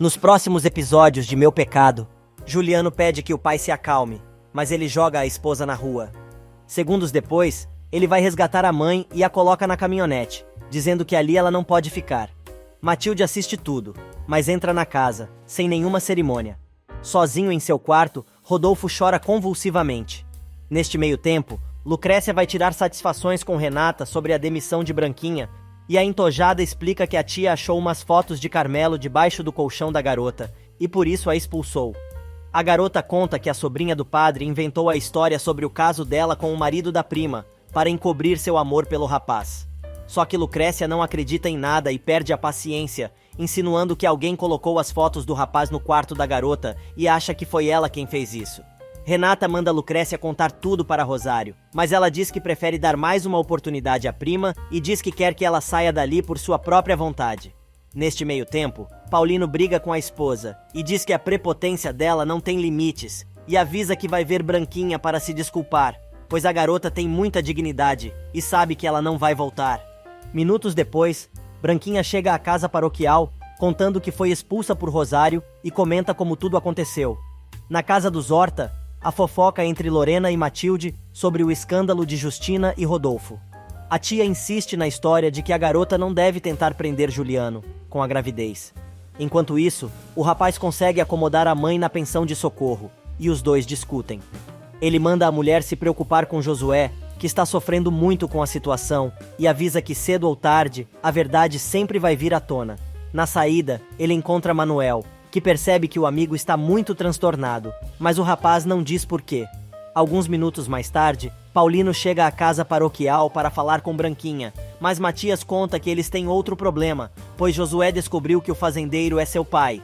Nos próximos episódios de Meu Pecado, Juliano pede que o pai se acalme, mas ele joga a esposa na rua. Segundos depois, ele vai resgatar a mãe e a coloca na caminhonete, dizendo que ali ela não pode ficar. Matilde assiste tudo, mas entra na casa, sem nenhuma cerimônia. Sozinho em seu quarto, Rodolfo chora convulsivamente. Neste meio tempo, Lucrécia vai tirar satisfações com Renata sobre a demissão de Branquinha, e a entojada explica que a tia achou umas fotos de Carmelo debaixo do colchão da garota, e por isso a expulsou. A garota conta que a sobrinha do padre inventou a história sobre o caso dela com o marido da prima, para encobrir seu amor pelo rapaz. Só que Lucrécia não acredita em nada e perde a paciência, insinuando que alguém colocou as fotos do rapaz no quarto da garota e acha que foi ela quem fez isso. Renata manda Lucrécia contar tudo para Rosário, mas ela diz que prefere dar mais uma oportunidade à prima e diz que quer que ela saia dali por sua própria vontade. Neste meio tempo, Paulino briga com a esposa e diz que a prepotência dela não tem limites e avisa que vai ver Branquinha para se desculpar, pois a garota tem muita dignidade e sabe que ela não vai voltar. Minutos depois, Branquinha chega à casa paroquial, contando que foi expulsa por Rosário e comenta como tudo aconteceu. Na casa dos Horta, a fofoca entre Lorena e Matilde sobre o escândalo de Justina e Rodolfo. A tia insiste na história de que a garota não deve tentar prender Juliano, com a gravidez. Enquanto isso, o rapaz consegue acomodar a mãe na pensão de socorro, e os dois discutem. Ele manda a mulher se preocupar com Josué, que está sofrendo muito com a situação, e avisa que cedo ou tarde, a verdade sempre vai vir à tona. Na saída, ele encontra Manuel, que percebe que o amigo está muito transtornado, mas o rapaz não diz por quê. Alguns minutos mais tarde, Paulino chega à casa paroquial para falar com Branquinha, mas Matias conta que eles têm outro problema, pois Josué descobriu que o fazendeiro é seu pai.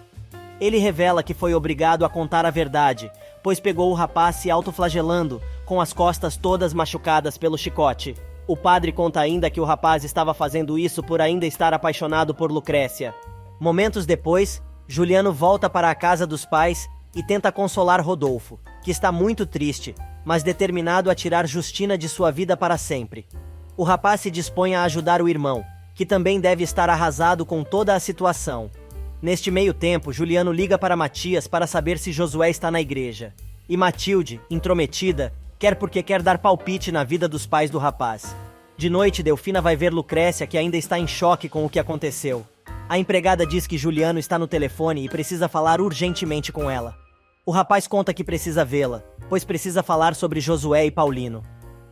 Ele revela que foi obrigado a contar a verdade, pois pegou o rapaz se autoflagelando, com as costas todas machucadas pelo chicote. O padre conta ainda que o rapaz estava fazendo isso por ainda estar apaixonado por Lucrécia. Momentos depois, Juliano volta para a casa dos pais e tenta consolar Rodolfo, que está muito triste, mas determinado a tirar Justina de sua vida para sempre. O rapaz se dispõe a ajudar o irmão, que também deve estar arrasado com toda a situação. Neste meio tempo, Juliano liga para Matias para saber se Josué está na igreja. E Matilde, intrometida, quer dar palpite na vida dos pais do rapaz. De noite, Delfina vai ver Lucrécia, que ainda está em choque com o que aconteceu. A empregada diz que Juliano está no telefone e precisa falar urgentemente com ela. O rapaz conta que precisa vê-la, pois precisa falar sobre Josué e Paulino.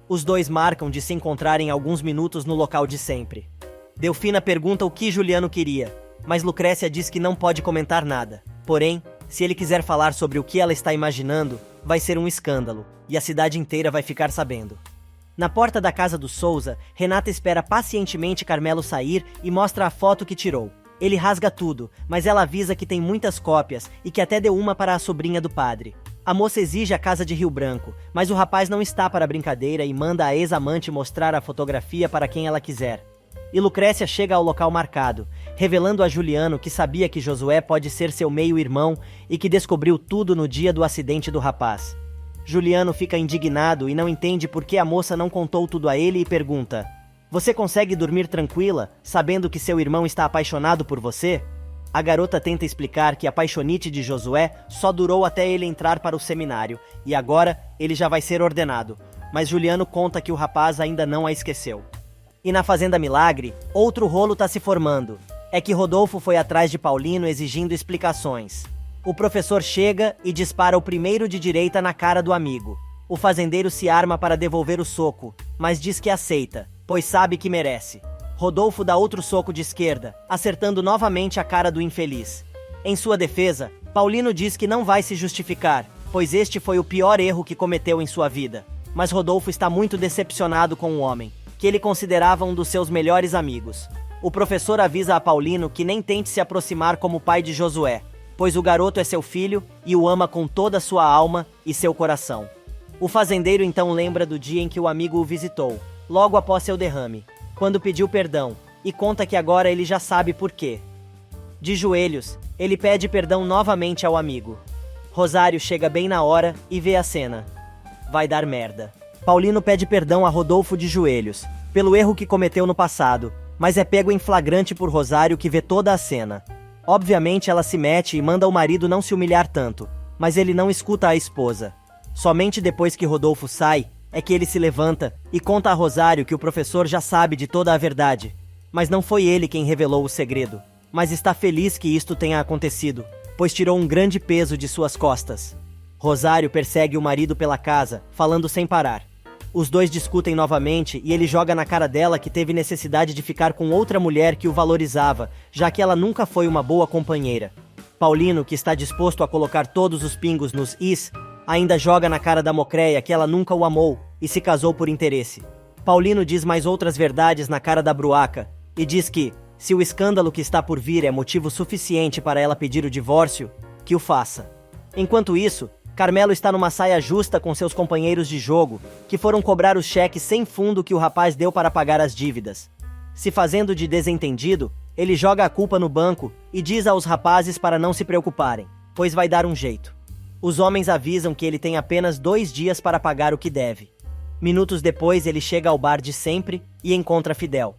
Os dois marcam de se encontrarem alguns minutos no local de sempre. Delfina pergunta o que Juliano queria, mas Lucrécia diz que não pode comentar nada. Porém, se ele quiser falar sobre o que ela está imaginando, vai ser um escândalo, e a cidade inteira vai ficar sabendo. Na porta da casa do Souza, Renata espera pacientemente Carmelo sair e mostra a foto que tirou. Ele rasga tudo, mas ela avisa que tem muitas cópias e que até deu uma para a sobrinha do padre. A moça exige a casa de Rio Branco, mas o rapaz não está para a brincadeira e manda a ex-amante mostrar a fotografia para quem ela quiser. E Lucrécia chega ao local marcado, revelando a Juliano que sabia que Josué pode ser seu meio-irmão e que descobriu tudo no dia do acidente do rapaz. Juliano fica indignado e não entende por que a moça não contou tudo a ele e pergunta: "Você consegue dormir tranquila, sabendo que seu irmão está apaixonado por você?" A garota tenta explicar que a paixonite de Josué só durou até ele entrar para o seminário, e agora ele já vai ser ordenado, mas Juliano conta que o rapaz ainda não a esqueceu. E na Fazenda Milagre, outro rolo tá se formando. É que Rodolfo foi atrás de Paulino exigindo explicações. O professor chega e dispara o primeiro de direita na cara do amigo. O fazendeiro se arma para devolver o soco, mas diz que aceita, pois sabe que merece. Rodolfo dá outro soco de esquerda, acertando novamente a cara do infeliz. Em sua defesa, Paulino diz que não vai se justificar, pois este foi o pior erro que cometeu em sua vida. Mas Rodolfo está muito decepcionado com o homem, que ele considerava um dos seus melhores amigos. O professor avisa a Paulino que nem tente se aproximar como pai de Josué, pois o garoto é seu filho e o ama com toda a sua alma e seu coração. O fazendeiro então lembra do dia em que o amigo o visitou, logo após seu derrame, quando pediu perdão, e conta que agora ele já sabe por quê. De joelhos, ele pede perdão novamente ao amigo. Rosário chega bem na hora e vê a cena. Vai dar merda. Paulino pede perdão a Rodolfo de joelhos, pelo erro que cometeu no passado, mas é pego em flagrante por Rosário, que vê toda a cena. Obviamente ela se mete e manda o marido não se humilhar tanto, mas ele não escuta a esposa. Somente depois que Rodolfo sai, é que ele se levanta e conta a Rosário que o professor já sabe de toda a verdade. Mas não foi ele quem revelou o segredo, mas está feliz que isto tenha acontecido, pois tirou um grande peso de suas costas. Rosário persegue o marido pela casa, falando sem parar. Os dois discutem novamente e ele joga na cara dela que teve necessidade de ficar com outra mulher que o valorizava, já que ela nunca foi uma boa companheira. Paulino, que está disposto a colocar todos os pingos nos is, ainda joga na cara da Mocreia que ela nunca o amou e se casou por interesse. Paulino diz mais outras verdades na cara da Bruaca e diz que, se o escândalo que está por vir é motivo suficiente para ela pedir o divórcio, que o faça. Enquanto isso, Carmelo está numa saia justa com seus companheiros de jogo, que foram cobrar os cheques sem fundo que o rapaz deu para pagar as dívidas. Se fazendo de desentendido, ele joga a culpa no banco e diz aos rapazes para não se preocuparem, pois vai dar um jeito. Os homens avisam que ele tem apenas 2 dias para pagar o que deve. Minutos depois ele chega ao bar de sempre e encontra Fidel.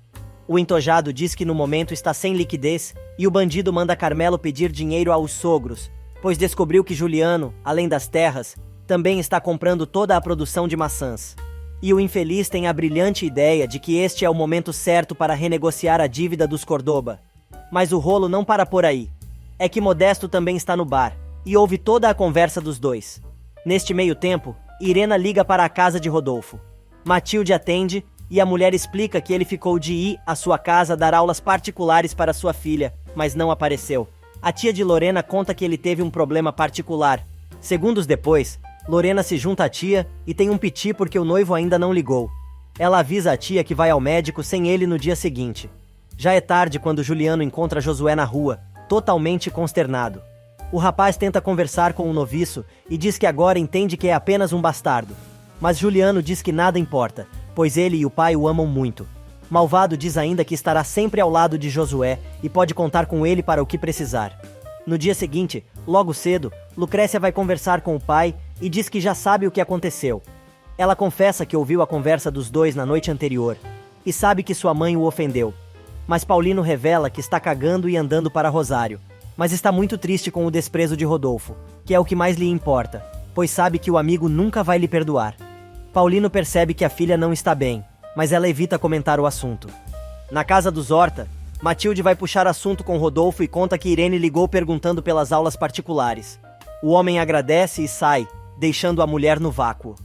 O entojado diz que no momento está sem liquidez e o bandido manda Carmelo pedir dinheiro aos sogros, pois descobriu que Juliano, além das terras, também está comprando toda a produção de maçãs. E o infeliz tem a brilhante ideia de que este é o momento certo para renegociar a dívida dos Cordoba. Mas o rolo não para por aí. É que Modesto também está no bar, e ouve toda a conversa dos dois. Neste meio tempo, Irena liga para a casa de Rodolfo. Matilde atende, e a mulher explica que ele ficou de ir à sua casa dar aulas particulares para sua filha, mas não apareceu. A tia de Lorena conta que ele teve um problema particular. Segundos depois, Lorena se junta à tia e tem um piti porque o noivo ainda não ligou. Ela avisa a tia que vai ao médico sem ele no dia seguinte. Já é tarde quando Juliano encontra Josué na rua, totalmente consternado. O rapaz tenta conversar com o noviço e diz que agora entende que é apenas um bastardo. Mas Juliano diz que nada importa, pois ele e o pai o amam muito. Malvado diz ainda que estará sempre ao lado de Josué e pode contar com ele para o que precisar. No dia seguinte, logo cedo, Lucrécia vai conversar com o pai e diz que já sabe o que aconteceu. Ela confessa que ouviu a conversa dos dois na noite anterior e sabe que sua mãe o ofendeu. Mas Paulino revela que está cagando e andando para Rosário, mas está muito triste com o desprezo de Rodolfo, que é o que mais lhe importa, pois sabe que o amigo nunca vai lhe perdoar. Paulino percebe que a filha não está bem, mas ela evita comentar o assunto. Na casa dos Horta, Matilde vai puxar assunto com Rodolfo e conta que Irene ligou perguntando pelas aulas particulares. O homem agradece e sai, deixando a mulher no vácuo.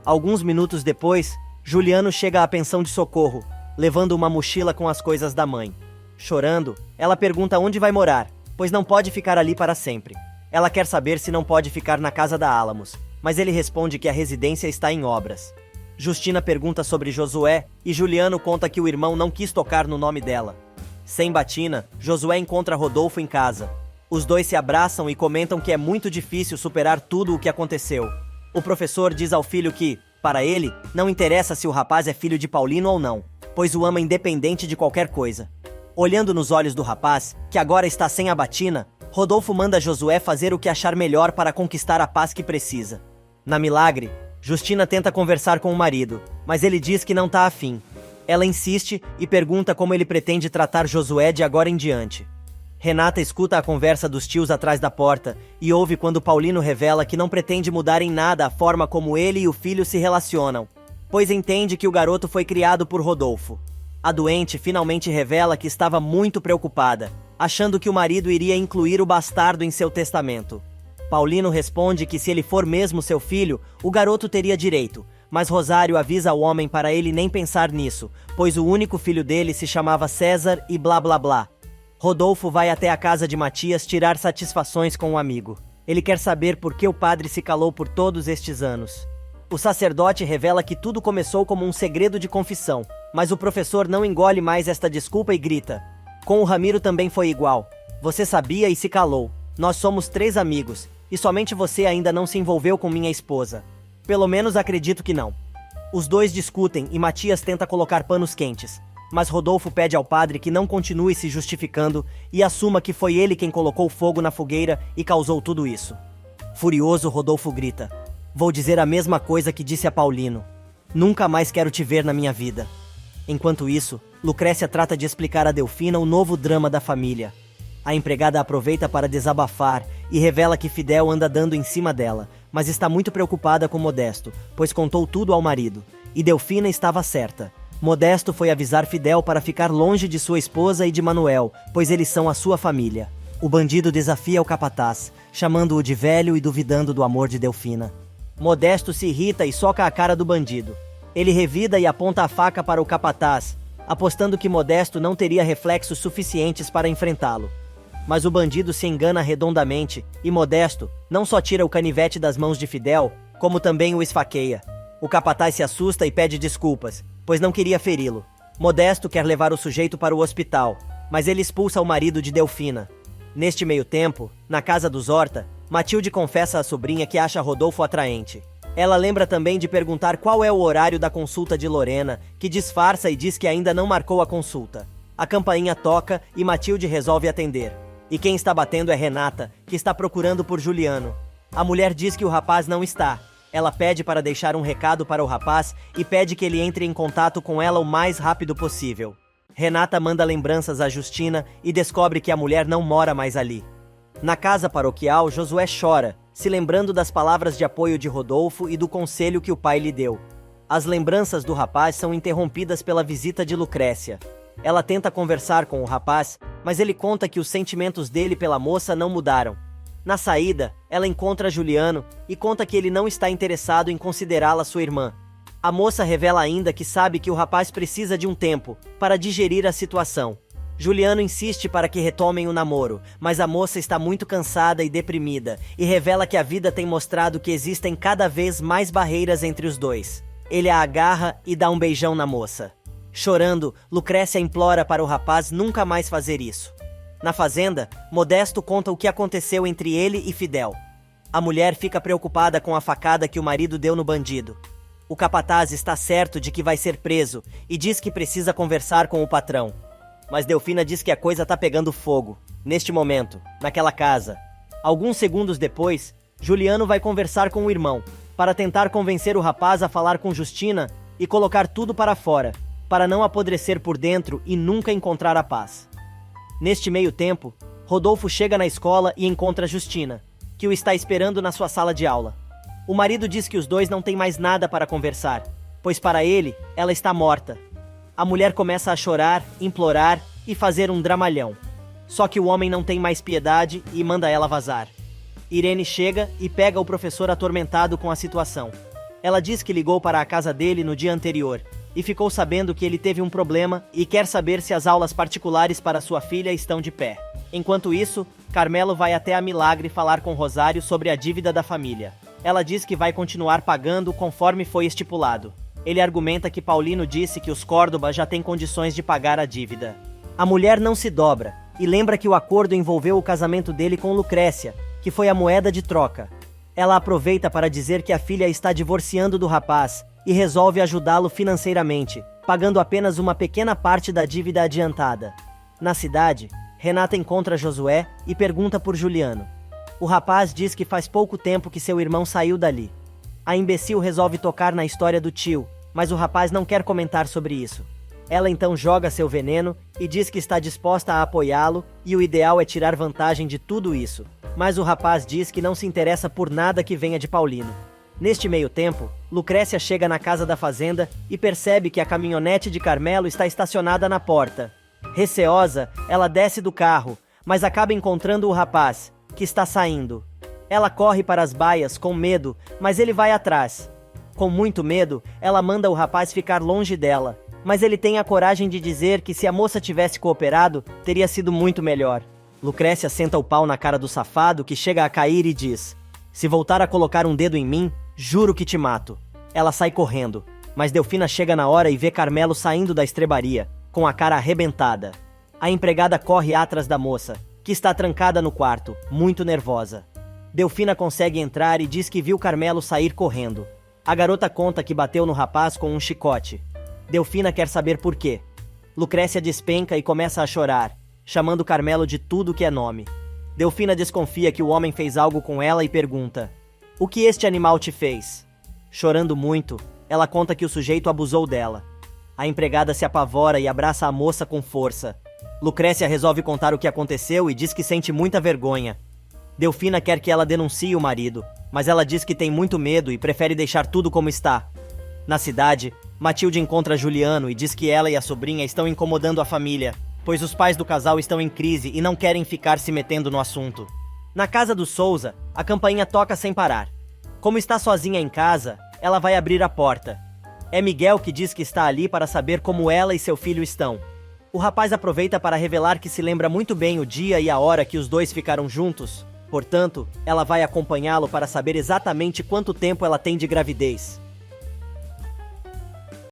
Alguns minutos depois, Juliano chega à pensão de socorro, levando uma mochila com as coisas da mãe. Chorando, ela pergunta onde vai morar, pois não pode ficar ali para sempre. Ela quer saber se não pode ficar na casa da Álamos, mas ele responde que a residência está em obras. Justina pergunta sobre Josué e Juliano conta que o irmão não quis tocar no nome dela. Sem batina, Josué encontra Rodolfo em casa. Os dois se abraçam e comentam que é muito difícil superar tudo o que aconteceu. O professor diz ao filho que, para ele, não interessa se o rapaz é filho de Paulino ou não, pois o ama independente de qualquer coisa. Olhando nos olhos do rapaz, que agora está sem a batina, Rodolfo manda Josué fazer o que achar melhor para conquistar a paz que precisa. Na Milagre, Justina tenta conversar com o marido, mas ele diz que não tá afim. Ela insiste e pergunta como ele pretende tratar Josué de agora em diante. Renata escuta a conversa dos tios atrás da porta e ouve quando Paulino revela que não pretende mudar em nada a forma como ele e o filho se relacionam, pois entende que o garoto foi criado por Rodolfo. A doente finalmente revela que estava muito preocupada, achando que o marido iria incluir o bastardo em seu testamento. Paulino responde que se ele for mesmo seu filho, o garoto teria direito, mas Rosário avisa o homem para ele nem pensar nisso, pois o único filho dele se chamava César e blá blá blá. Rodolfo vai até a casa de Matias tirar satisfações com o amigo. Ele quer saber por que o padre se calou por todos estes anos. O sacerdote revela que tudo começou como um segredo de confissão, mas o professor não engole mais esta desculpa e grita: com o Ramiro também foi igual. Você sabia e se calou. Nós somos 3 amigos, e somente você ainda não se envolveu com minha esposa. Pelo menos acredito que não. Os dois discutem e Matias tenta colocar panos quentes, mas Rodolfo pede ao padre que não continue se justificando e assuma que foi ele quem colocou fogo na fogueira e causou tudo isso. Furioso, Rodolfo grita: vou dizer a mesma coisa que disse a Paulino. Nunca mais quero te ver na minha vida. Enquanto isso, Lucrécia trata de explicar a Delfina o novo drama da família. A empregada aproveita para desabafar e revela que Fidel anda dando em cima dela, mas está muito preocupada com Modesto, pois contou tudo ao marido. E Delfina estava certa. Modesto foi avisar Fidel para ficar longe de sua esposa e de Manuel, pois eles são a sua família. O bandido desafia o capataz, chamando-o de velho e duvidando do amor de Delfina. Modesto se irrita e soca a cara do bandido. Ele revida e aponta a faca para o capataz, apostando que Modesto não teria reflexos suficientes para enfrentá-lo. Mas o bandido se engana redondamente e Modesto não só tira o canivete das mãos de Fidel, como também o esfaqueia. O capataz se assusta e pede desculpas, pois não queria feri-lo. Modesto quer levar o sujeito para o hospital, mas ele expulsa o marido de Delfina. Neste meio tempo, na casa dos Horta, Matilde confessa à sobrinha que acha Rodolfo atraente. Ela lembra também de perguntar qual é o horário da consulta de Lorena, que disfarça e diz que ainda não marcou a consulta. A campainha toca e Matilde resolve atender. E quem está batendo é Renata, que está procurando por Juliano. A mulher diz que o rapaz não está. Ela pede para deixar um recado para o rapaz e pede que ele entre em contato com ela o mais rápido possível. Renata manda lembranças a Justina e descobre que a mulher não mora mais ali. Na casa paroquial, Josué chora, se lembrando das palavras de apoio de Rodolfo e do conselho que o pai lhe deu. As lembranças do rapaz são interrompidas pela visita de Lucrécia. Ela tenta conversar com o rapaz, mas ele conta que os sentimentos dele pela moça não mudaram. Na saída, ela encontra Juliano e conta que ele não está interessado em considerá-la sua irmã. A moça revela ainda que sabe que o rapaz precisa de um tempo para digerir a situação. Juliano insiste para que retomem o namoro, mas a moça está muito cansada e deprimida e revela que a vida tem mostrado que existem cada vez mais barreiras entre os dois. Ele a agarra e dá um beijão na moça. Chorando, Lucrécia implora para o rapaz nunca mais fazer isso. Na fazenda, Modesto conta o que aconteceu entre ele e Fidel. A mulher fica preocupada com a facada que o marido deu no bandido. O capataz está certo de que vai ser preso e diz que precisa conversar com o patrão. Mas Delfina diz que a coisa tá pegando fogo, neste momento, naquela casa. Alguns segundos depois, Juliano vai conversar com o irmão, para tentar convencer o rapaz a falar com Justina e colocar tudo para fora, para não apodrecer por dentro e nunca encontrar a paz. Neste meio tempo, Rodolfo chega na escola e encontra Justina, que o está esperando na sua sala de aula. O marido diz que os dois não têm mais nada para conversar, pois para ele, ela está morta. A mulher começa a chorar, implorar e fazer um dramalhão. Só que o homem não tem mais piedade e manda ela vazar. Irene chega e pega o professor atormentado com a situação. Ela diz que ligou para a casa dele no dia anterior e ficou sabendo que ele teve um problema e quer saber se as aulas particulares para sua filha estão de pé. Enquanto isso, Carmelo vai até a Milagre falar com Rosário sobre a dívida da família. Ela diz que vai continuar pagando conforme foi estipulado. Ele argumenta que Paulino disse que os Córdoba já têm condições de pagar a dívida. A mulher não se dobra e lembra que o acordo envolveu o casamento dele com Lucrécia, que foi a moeda de troca. Ela aproveita para dizer que a filha está divorciando do rapaz e resolve ajudá-lo financeiramente, pagando apenas uma pequena parte da dívida adiantada. Na cidade, Renata encontra Josué e pergunta por Juliano. O rapaz diz que faz pouco tempo que seu irmão saiu dali. A imbecil resolve tocar na história do tio, mas o rapaz não quer comentar sobre isso. Ela então joga seu veneno e diz que está disposta a apoiá-lo e o ideal é tirar vantagem de tudo isso. Mas o rapaz diz que não se interessa por nada que venha de Paulino. Neste meio tempo, Lucrécia chega na casa da fazenda e percebe que a caminhonete de Carmelo está estacionada na porta. Receosa, ela desce do carro, mas acaba encontrando o rapaz, que está saindo. Ela corre para as baias com medo, mas ele vai atrás. Com muito medo, ela manda o rapaz ficar longe dela, mas ele tem a coragem de dizer que se a moça tivesse cooperado, teria sido muito melhor. Lucrécia senta o pau na cara do safado, que chega a cair e diz: "Se voltar a colocar um dedo em mim, juro que te mato." Ela sai correndo, mas Delfina chega na hora e vê Carmelo saindo da estrebaria, com a cara arrebentada. A empregada corre atrás da moça, que está trancada no quarto, muito nervosa. Delfina consegue entrar e diz que viu Carmelo sair correndo. A garota conta que bateu no rapaz com um chicote. Delfina quer saber por quê. Lucrécia despenca e começa a chorar, chamando Carmelo de tudo que é nome. Delfina desconfia que o homem fez algo com ela e pergunta: "O que este animal te fez?" Chorando muito, ela conta que o sujeito abusou dela. A empregada se apavora e abraça a moça com força, Lucrécia resolve contar o que aconteceu e diz que sente muita vergonha. Delfina quer que ela denuncie o marido, mas ela diz que tem muito medo e prefere deixar tudo como está. Na cidade, Matilde encontra Juliano e diz que ela e a sobrinha estão incomodando a família, pois os pais do casal estão em crise e não querem ficar se metendo no assunto. Na casa do Souza, a campainha toca sem parar. Como está sozinha em casa, ela vai abrir a porta. É Miguel que diz que está ali para saber como ela e seu filho estão. O rapaz aproveita para revelar que se lembra muito bem o dia e a hora que os dois ficaram juntos. Portanto, ela vai acompanhá-lo para saber exatamente quanto tempo ela tem de gravidez.